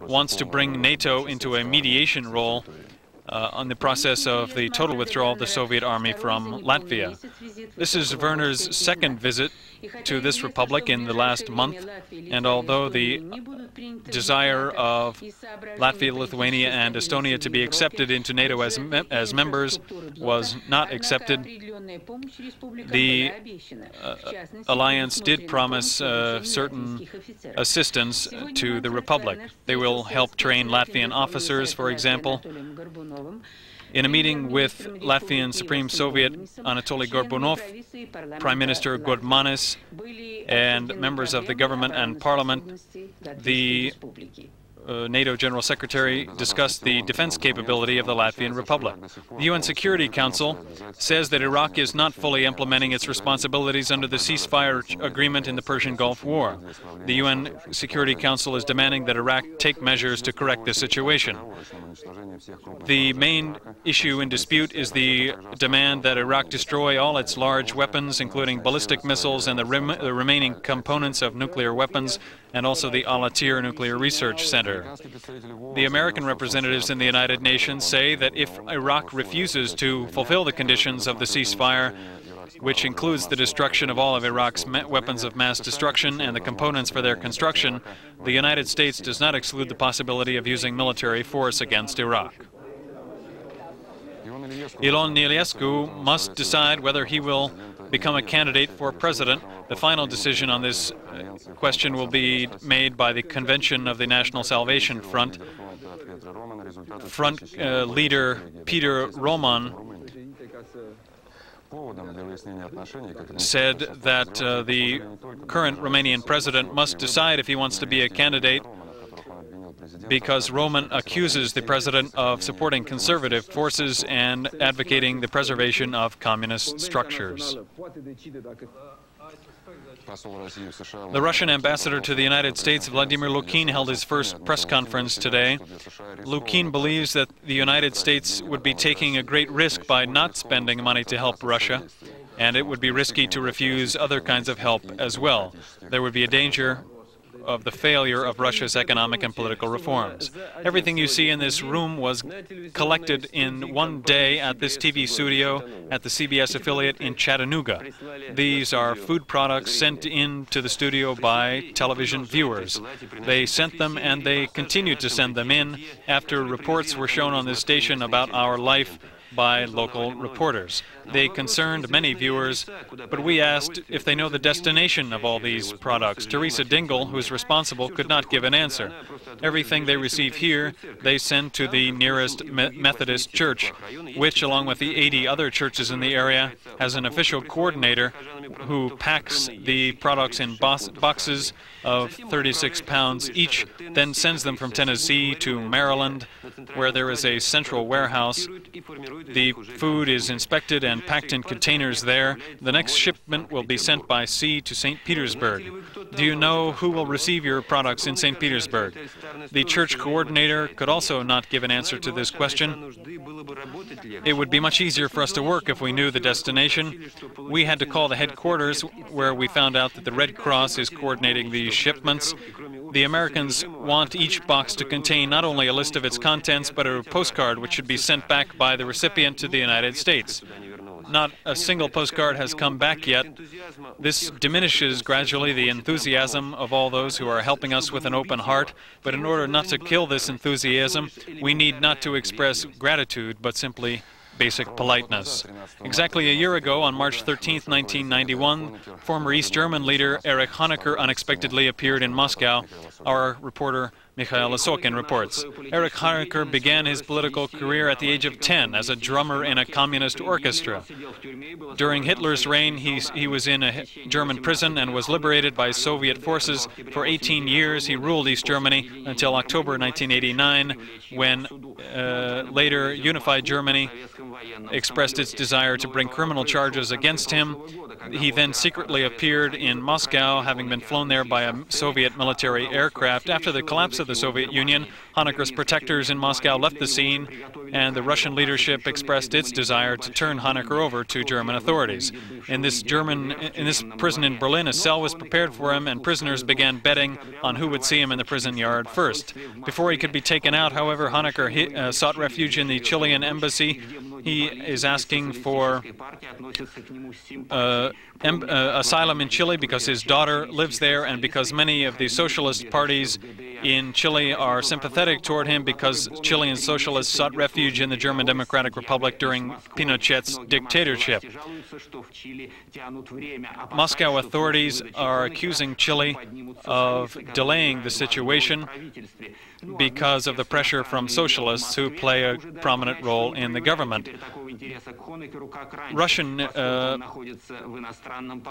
wants to bring NATO into a mediation role on the process of the total withdrawal of the Soviet army from Latvia. This is Werner's second visit to this republic in the last month, and although the desire of Latvia, Lithuania, and Estonia to be accepted into NATO as members was not accepted, the alliance did promise certain assistance to the republic. They will help train Latvian officers, for example. In a meeting with Latvian Supreme Soviet Anatoly Gorbunov, Prime Minister Godmanis, and members of the government and parliament, the NATO General Secretary discussed the defense capability of the Latvian Republic. The UN Security Council says that Iraq is not fully implementing its responsibilities under the ceasefire agreement in the Persian Gulf War. The UN Security Council is demanding that Iraq take measures to correct the situation. The main issue in dispute is the demand that Iraq destroy all its large weapons, including ballistic missiles and the remaining components of nuclear weapons, and also the Al-Atir Nuclear Research Center. The American representatives in the United Nations say that if Iraq refuses to fulfill the conditions of the ceasefire, which includes the destruction of all of Iraq's weapons of mass destruction and the components for their construction, the United States does not exclude the possibility of using military force against Iraq. Ion Iliescu must decide whether he will become a candidate for president. The final decision on this question will be made by the Convention of the National Salvation Front. Leader Peter Roman said that the current Romanian president must decide if he wants to be a candidate, because Roman accuses the president of supporting conservative forces and advocating the preservation of communist structures. The Russian ambassador to the United States, Vladimir Lukin, held his first press conference today. Lukin believes that the United States would be taking a great risk by not spending money to help Russia, and it would be risky to refuse other kinds of help as well. There would be a danger of the failure of Russia's economic and political reforms. Everything you see in this room was collected in one day at this TV studio at the CBS affiliate in Chattanooga. These are food products sent in to the studio by television viewers. They sent them and they continued to send them in after reports were shown on this station about our life by local reporters. They concerned many viewers, but we asked if they know the destination of all these products. Teresa Dingle, who is responsible, could not give an answer. Everything they receive here, they send to the nearest Methodist church, which, along with the 80 other churches in the area, has an official coordinator who packs the products in boxes of 36 pounds each, then sends them from Tennessee to Maryland, where there is a central warehouse. The food is inspected and packed in containers there. The next shipment will be sent by sea to St. Petersburg. Do you know who will receive your products in St. Petersburg? The church coordinator could also not give an answer to this question. It would be much easier for us to work if we knew the destination. We had to call the headquarters, where we found out that the Red Cross is coordinating these shipments. The Americans want each box to contain not only a list of its contents, but a postcard which should be sent back by the recipient to the United States. Not a single postcard has come back yet. This diminishes gradually the enthusiasm of all those who are helping us with an open heart, but in order not to kill this enthusiasm, we need not to express gratitude, but simply basic politeness. Exactly a year ago, on March 13, 1991, former East German leader Erich Honecker unexpectedly appeared in Moscow. Our reporter Mikhail Osokin reports. Erich Honecker began his political career at the age of 10 as a drummer in a communist orchestra. During Hitler's reign, he was in a German prison and was liberated by Soviet forces. For 18 years, he ruled East Germany until October 1989, when later unified Germany expressed its desire to bring criminal charges against him. He then secretly appeared in Moscow, having been flown there by a Soviet military aircraft. After the collapse of the Soviet Union, Honecker's protectors in Moscow left the scene, and the Russian leadership expressed its desire to turn Honecker over to German authorities. In this prison in Berlin, a cell was prepared for him, and prisoners began betting on who would see him in the prison yard first. Before he could be taken out, however, Honecker sought refuge in the Chilean embassy. He is asking for asylum in Chile because his daughter lives there, and because many of the socialist parties in Chile are sympathetic toward him, because Chilean socialists sought refuge in the German Democratic Republic during Pinochet's dictatorship. Moscow authorities are accusing Chile of delaying the situation because of the pressure from socialists who play a prominent role in the government. Russian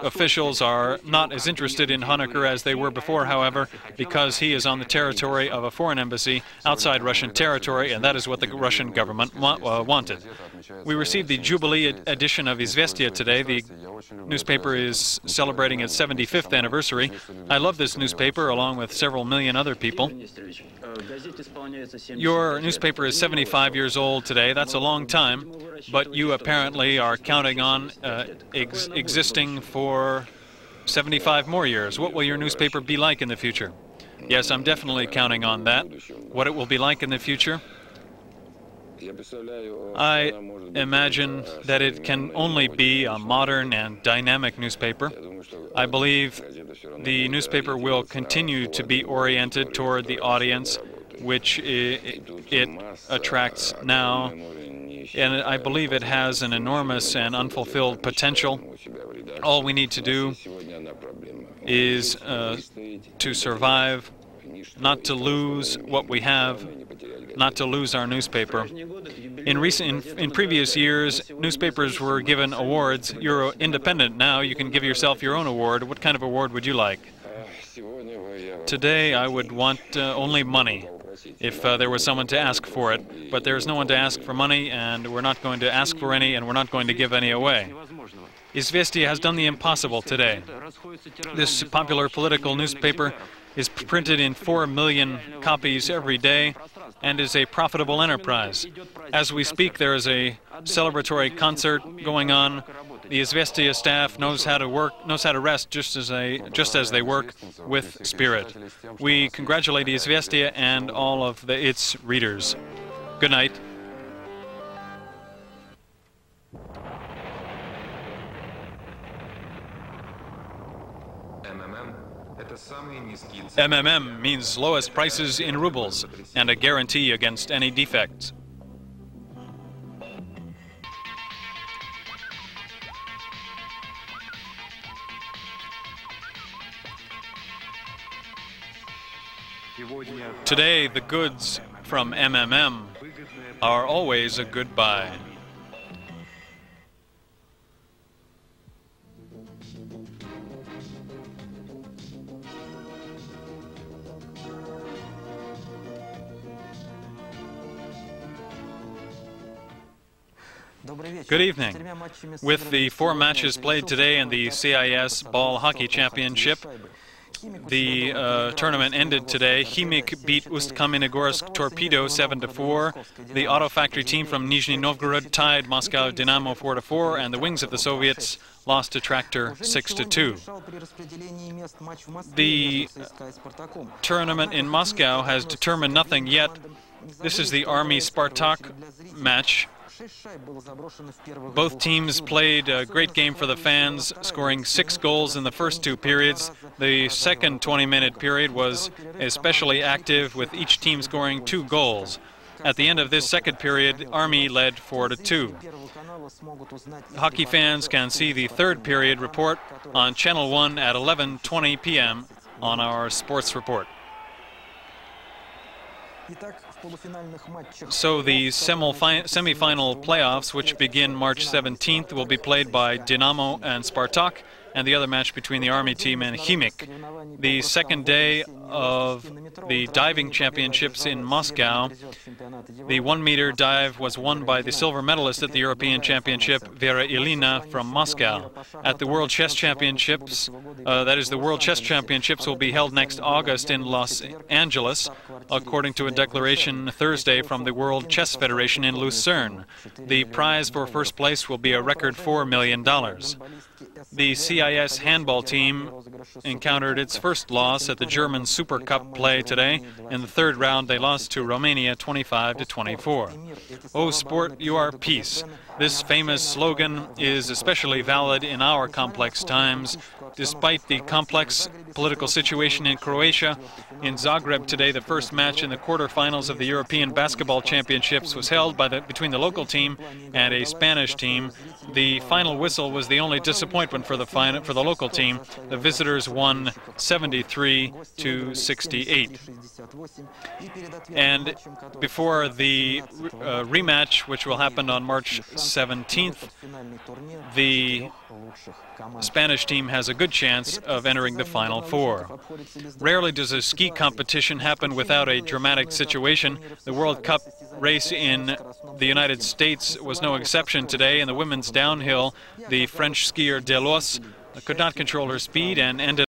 officials are not as interested in Honecker as they were before, however, because he is on the territory of a foreign embassy outside Russian territory, and that is what the Russian government wanted. We received the Jubilee edition of Izvestia today. The newspaper is celebrating its 75th anniversary. I love this newspaper, along with several million other people. Your newspaper is 75 years old today. That's a long time, but you apparently are counting on existing for 75 more years. What will your newspaper be like in the future? Yes, I'm definitely counting on that. What it will be like in the future? I imagine that it can only be a modern and dynamic newspaper. I believe the newspaper will continue to be oriented toward the audience which it attracts now, and I believe it has an enormous and unfulfilled potential. All we need to do is to survive, not to lose what we have, not to lose our newspaper. In previous years, newspapers were given awards. You're independent now. You can give yourself your own award. What kind of award would you like? Today, I would want only money, if there was someone to ask for it. But there's no one to ask for money, and we're not going to ask for any, and we're not going to give any away. Izvestia has done the impossible today. This popular political newspaper is printed in 4 million copies every day and is a profitable enterprise. As we speak, there is a celebratory concert going on. The Izvestia staff knows how to rest just as they work with spirit. We congratulate Izvestia and all of its readers. Good night. MMM means lowest prices in rubles and a guarantee against any defects. Today, the goods from MMM are always a good buy. Good evening. With the 4 matches played today in the CIS Ball Hockey Championship, the tournament ended today. Khimik beat Ust-Kamenogorsk Torpedo 7-4. The Auto Factory team from Nizhny Novgorod tied Moscow Dynamo 4-4, and the Wings of the Soviets lost to Tractor 6-2. The tournament in Moscow has determined nothing yet. This is the Army-Spartak match. Both teams played a great game for the fans, scoring 6 goals in the first 2 periods. The second 20-minute period was especially active, with each team scoring 2 goals. At the end of this second period, Army led 4-2. Hockey fans can see the third period report on Channel 1 at 11:20 p.m. on our sports report. So the semi-final playoffs, which begin March 17th, will be played by Dynamo and Spartak, and the other match between the Army team and Khimik. The second day of the diving championships in Moscow, the 1-meter dive was won by the silver medalist at the European Championship, Vera Ilina from Moscow. At the World Chess Championships, the World Chess Championships will be held next August in Los Angeles, according to a declaration Thursday from the World Chess Federation in Lucerne. The prize for first place will be a record $4 million. The CIS handball team encountered its first loss at the German Super Cup play today. In the third round, they lost to Romania 25-24. Oh, sport, you are peace. This famous slogan is especially valid in our complex times. Despite the complex political situation in Croatia, in Zagreb today, the first match in the quarterfinals of the European Basketball Championships was held between the local team and a Spanish team. The final whistle was the only disappointment for the local team. The visitors won 73-68. And before the rematch, which will happen on March 17th, the Spanish team has a good chance of entering the Final Four. Rarely does a ski competition happen without a dramatic situation. The World Cup race in the United States was no exception today. In the women's downhill, the French skier Delos could not control her speed and ended